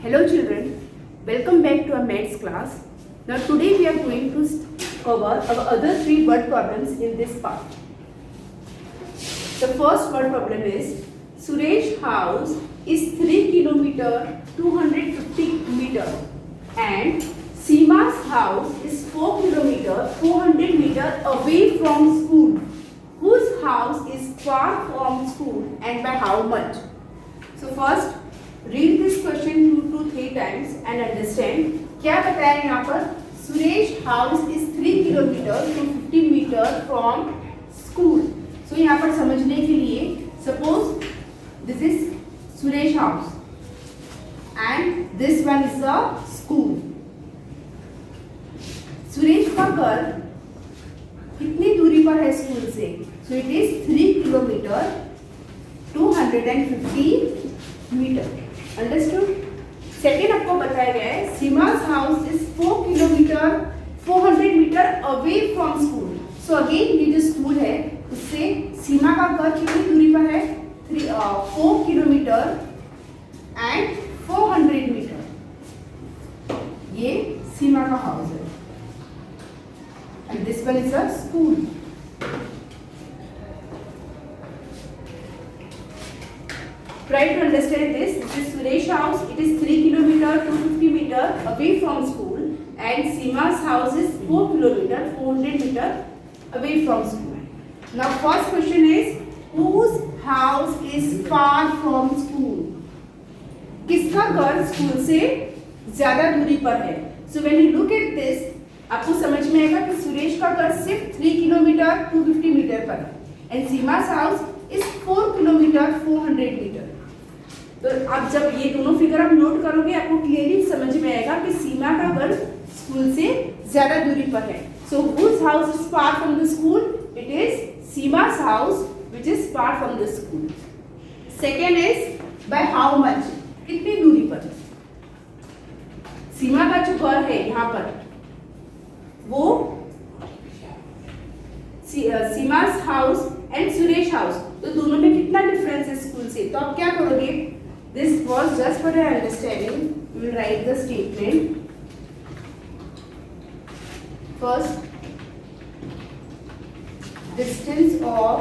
Hello children, welcome back to our maths class. Now today we are going to cover our other three word problems in this part. The first word problem is Suresh house is 3 kilometer 250 meter and Seema's house is 4 kilometer 400 meter away from school. Whose house is far from school and by how much? So first read this question 2 to 3 times and understand. क्या बताया यहाँ पर? Suresh house is 3 kilometre two 50 metre from school. So यहाँ पर समझने के लिए suppose this is Suresh house and this one is the school. Suresh का घर कितनी दूरी पर है स्कूल से? So it is 3 kilometre 250 metre. Understood. Second आपको बताया गया है Seema's house is 4 kilometre 400 metre away from school. So again ये जो स्कूल है उससे सीमा का घर कितनी दूरी पर है? 4 किलोमीटर एंड 400 मीटर. ये सीमा का हाउस है and this one is a school. Try to understand this. This is Suresh house. It is 3 kilometer 250 meter away from school, and Seema's house is 4 kilometer 400 meter away from school. Now, first question is whose house is far from school? किसका घर school से ज्यादा दूरी पर है? So when you look at this, आपको समझ में आएगा कि सुरेश का घर सिर्फ 3 किलोमीटर 250 मीटर पर है and Seema's house is 4 kilometre 400 metre. तो आप जब ये दोनों फिगर आप नोट करोगे आपको क्लियरली समझ में आएगा कि सीमा का घर स्कूल से ज्यादा दूरी पर है. सो whose house is far from the school? It is Seema's house which is far from the school. Second is by how much? कितनी दूरी पर? सीमा का जो घर है यहाँ पर वो Seema's house and Suresh house, तो दोनों में कितना डिफरेंस है स्कूल से? तो आप क्या करोगे? This was just for your understanding. You will write the statement. First, distance of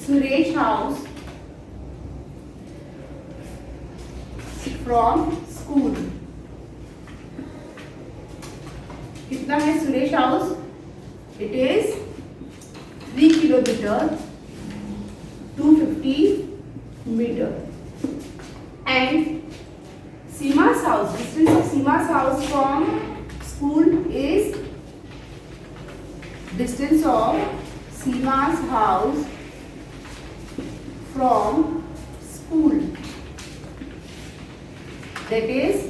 Suresh house from school. कितना है Suresh house? It is 3 kilometer 250 meter and Seema's house, distance of Seema's house from school is distance of Seema's house from school, that is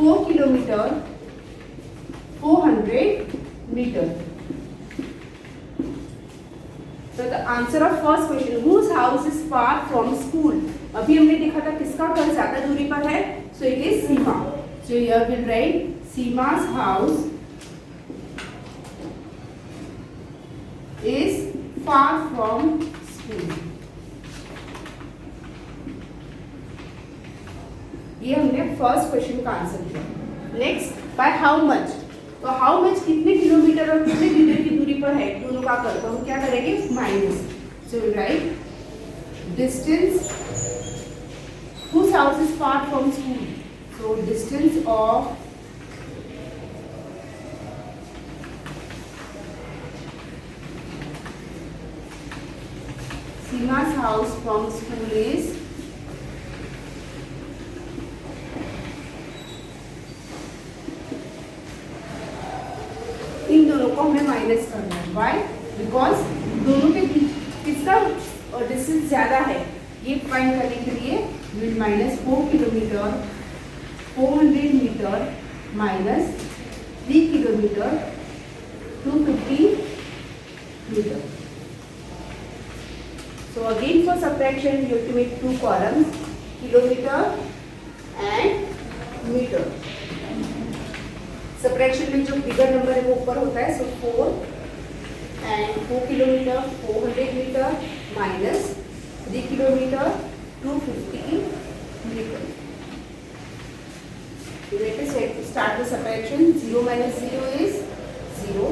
4 kilometer 400 meter. So the answer of first question, whose house is far from school? अभी हमने देखा था किसका घर ज्यादा दूरी पर है. So it is Seema. So here we'll write Seema's house is far from school. ये हमने फर्स्ट क्वेश्चन का आंसर दिया. Next, by how much. तो हाउ मच कितने किलोमीटर और कितने मीटर की दूरी पर है दोनों का कर, तो हम क्या करेंगे? Minus. So we write distance whose house is far from school. So distance of Seema's house from school is इन दोनों को हमें माइनस करना है. व्हाई? बिकॉज दोनों के बीच किसका डिस्टेंस ज्यादा है ये फाइंड करने के लिए will minus 4 kilometre 400 metre minus 3 kilometre 250 metre. So again for subtraction you have to make two columns, kilometer and meter. Subtraction में जो बिगर नंबर है वो ऊपर होता है. So 4 and 4 kilometre 400 metre minus 3 kilometer 250 meter. Let us start the subtraction. 0 minus 0 is 0.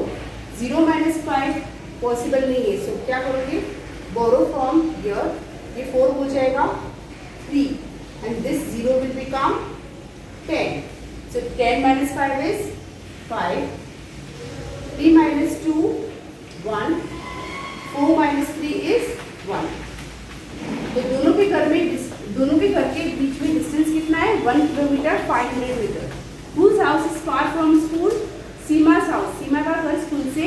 0 minus 5 possible नहीं है, सो क्या करोगे, बोरो फ्रॉम हियर, ये 4 हो जाएगा 3 and this 0 will become 10. So 10 minus 5 is 5. 3 minus 2 1. 4 minus 3 is 1. तो दोनों के घर के बीच में डिस्टेंस कितना है, 1 kilometre 500 metre. Whose house is far from school? Seema's house. Seema का घर स्कूल से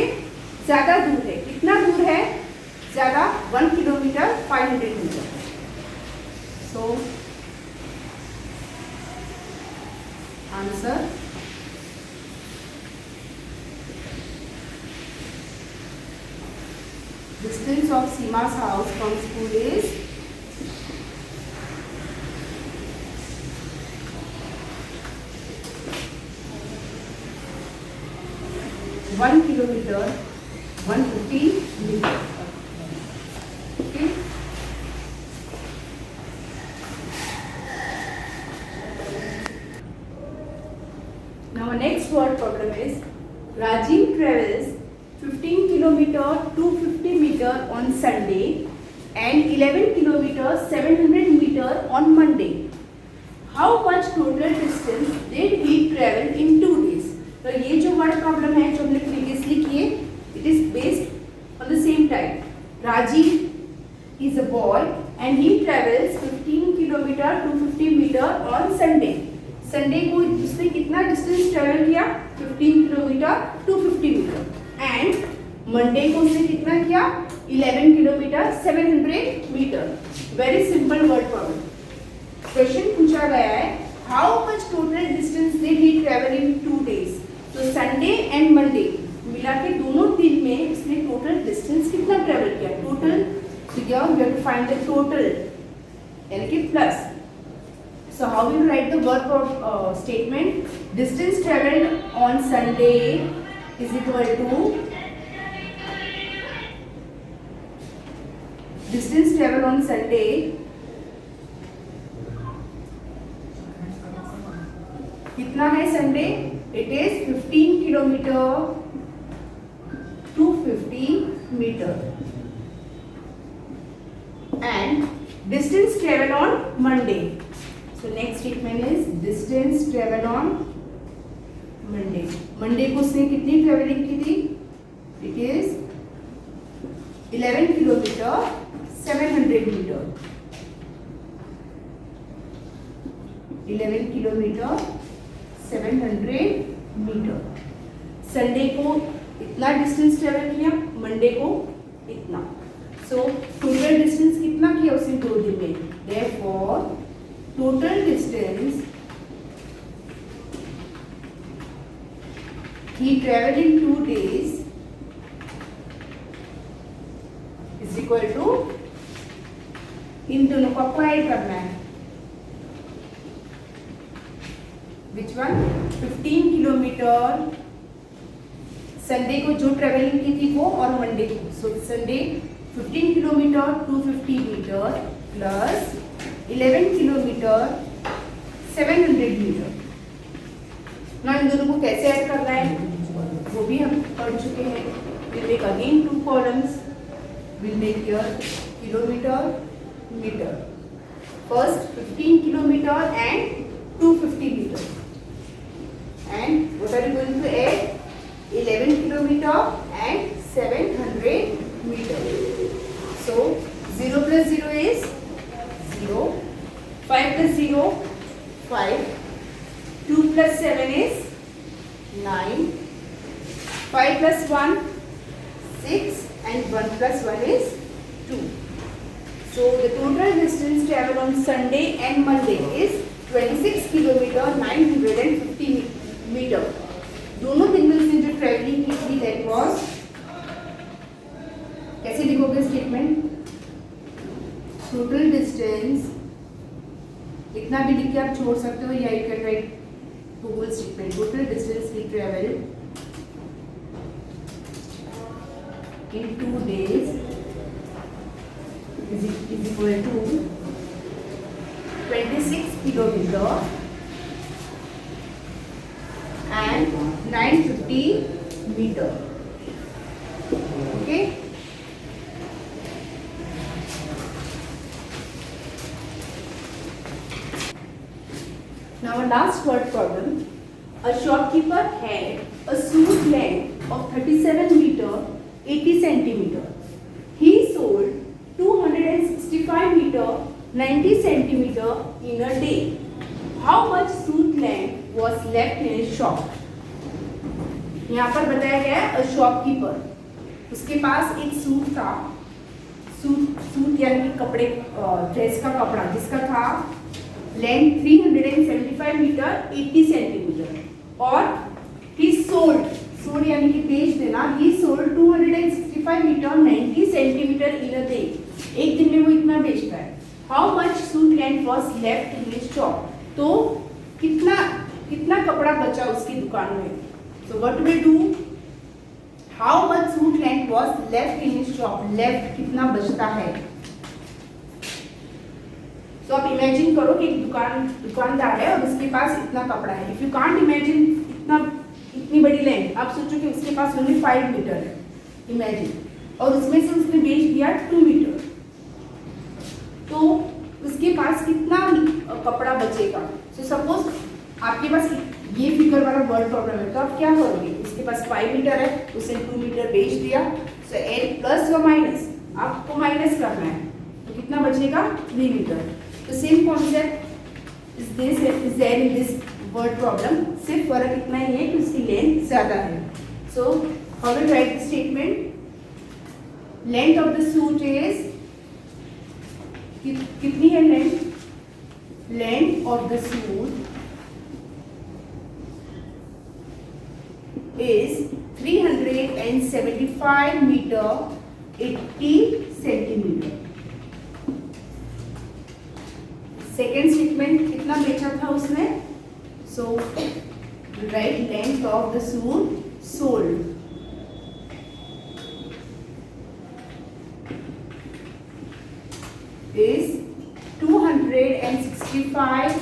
ज्यादा दूर है. कितना दूर है ज्यादा, 1 kilometre 500 metre. So answer distance of Seema's house from school is 1 kilometer 150 meter. Okay. Now next word problem is Rajiv travels 15 kilometer 250 meter on Sunday and 11 kilometer 700 meter on Monday. How much total distance did he travel in 2 days? तो ये जो word problem है जो हमने previously किए, it is based on the same type. Rajeev is a boy and he travels 15 kilometre 250 metre on Sunday. Sunday को उसने कितना डिस्टेंस ट्रेवल किया, 15 किलोमीटर 250 मीटर एंड मंडे को उसने कितना किया, 11 kilometre 700 metre. Very simple word problem. Question पूछा गया है how much total distance did he travel in 2 days. तो संडे एंड मंडे मिला के दोनों दिन में इसने टोटल डिस्टेंस कितना ट्रेवल किया, टोटल. तो क्या we have to find the total यानी कि plus. So how will write the work of statement, distance travelled on Sunday is equal to distance travel on Sunday कितना है Sunday, it is 15 kilometer 250 meter and distance travel on Monday. So next statement is distance travel on Monday. Monday को उसने कितनी travelling की थी, it is 11 kilometer 700 meter. 11 kilometer 700 metre. Sunday को इतना distance travel किया, मंडे को इतना. सो टोटल डिस्टेंस कितना किया उसने 2 दिन में. Therefore total distance he travelled in 2 days is equal to, इन दोनों को आपको ऐड करना है. Which one? 15 किलोमीटर संडे को जो ट्रेवलिंग की थी वो और मंडे को. So Sunday 15 kilometre 250 metre plus 11 kilometre 700 metre. ना इन दोनों को कैसे ऐड करना है वो भी हम पढ़ चुके हैं. We'll make again 2 columns. We'll make here kilometer meter. First 15 kilometer and 250 meter. And what are you going to add? 11 kilometer and 700 meter. So 0 plus 0 is 0. 5 plus 0 5. 2 plus 7 is 9. 5 plus 1 6 and 1 plus 1 is 2. So the total distance traveled on Sunday and Monday is 26 kilometer 950 meter. दोनों दिन में उसने जो travelling की थी that was, कैसे लिखोगे statement, total distance इतना भी लिख के आप छोड़ सकते हो या you can write whole statement. Total distance he travel in 2 days is is equal to 26 kilometer and 950 meter. Okay. Now our last word problem. A shopkeeper had a suit length of 37 meter 80 centimeter. He sold 265 meter 90 centimeter in a day. How much suit length was left in his shop? यहाँ पर बताया गया है a shopkeeper, उसके पास एक suit था, suit यानी कि कपड़े, ड्रेस का कपड़ा जिसका था लेंथ 375 मीटर 80 सेंटीमीटर और ही सोल्ड यानी कि बेच देना, he sold 265 metre 90 centimetre in a day, एक दिन में वो इतना बेचता है. How much suit length was left in his shop? तो कितना कपड़ा बचा उसकी दुकान में. So what we do, how much suit length was left in his shop, left कितना बचता है. तो आप इमेजिन करो कि एक दुकानदार है और उसके पास इतना कपड़ा है. इफ यू कांट इमेजिन इतनी बड़ी लेंथ, आप सोचो कि उसके पास ओनली 5 मीटर है, इमेजिन, और उसमें से उसने बेच दिया 2 मीटर, तो उसके पास कितना कपड़ा बचेगा. सो सपोज आपके पास ये फिगर वाला वर्ड प्रॉब्लम है, तो आप क्या करोगे, उसके पास 5 मीटर है, उसने 2 मीटर बेच दिया. सो एड प्लस या माइनस, आपको माइनस करना है, तो कितना बचेगा 3 metre. The same concept is there in this word problem. सिर्फ फर्क इतना ही है कि उसकी लेंथ ज्यादा है. So how to write the statement? Length of the suit is कितनी है length? Length of the suit is 375 meter 80 centimeter. Second statement कितना बेचा था उसने. सो right length of the suit sold is 265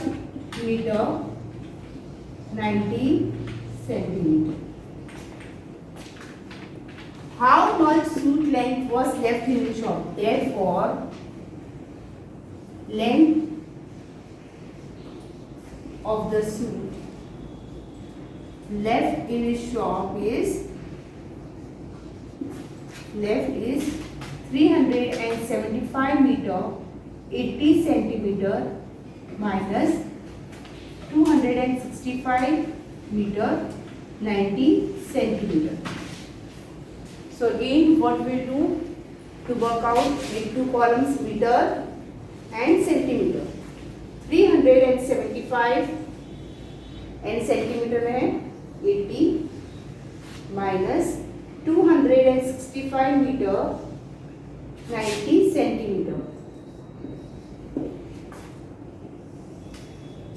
metre 90 centimetre. How much suit length was left in the shop? Therefore length of the suit left in his shop is 375 meter 80 centimeter minus 265 meter 90 centimeter. So again what we do to work out, make two columns, meter and centimeter. 375 and centimetre में है 80 minus 265 metre 90 centimetre.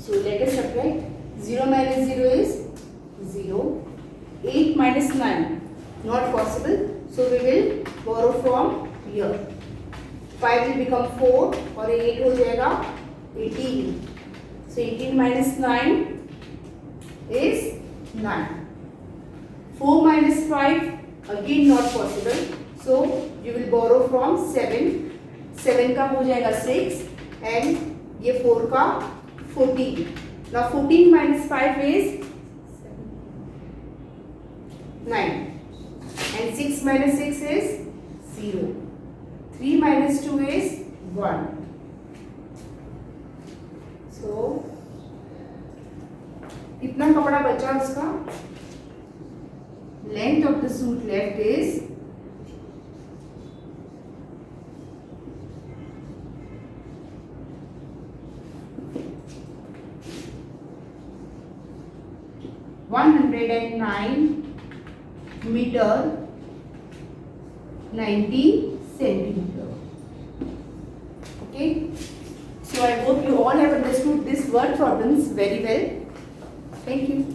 So let us subtract. 0 minus 0 is 0. 8 minus 9 not possible. So we will borrow from here. 5 will become 4 और 8 हो जाएगा 18. So 18 minus 9 is 9. 4 minus 5 again not possible. So you will borrow from 7. 7 का हो जाएगा 6 and ये 4 का 14. Now 14 minus 5 is 9 and 6 minus 6 is 0. 3 minus 2 is 1. So कितना कपड़ा बचा उसका? Length of the suit left is 109 meter 90 centimeter. Okay, so I hope you all have understood this word problems very well. Thank you.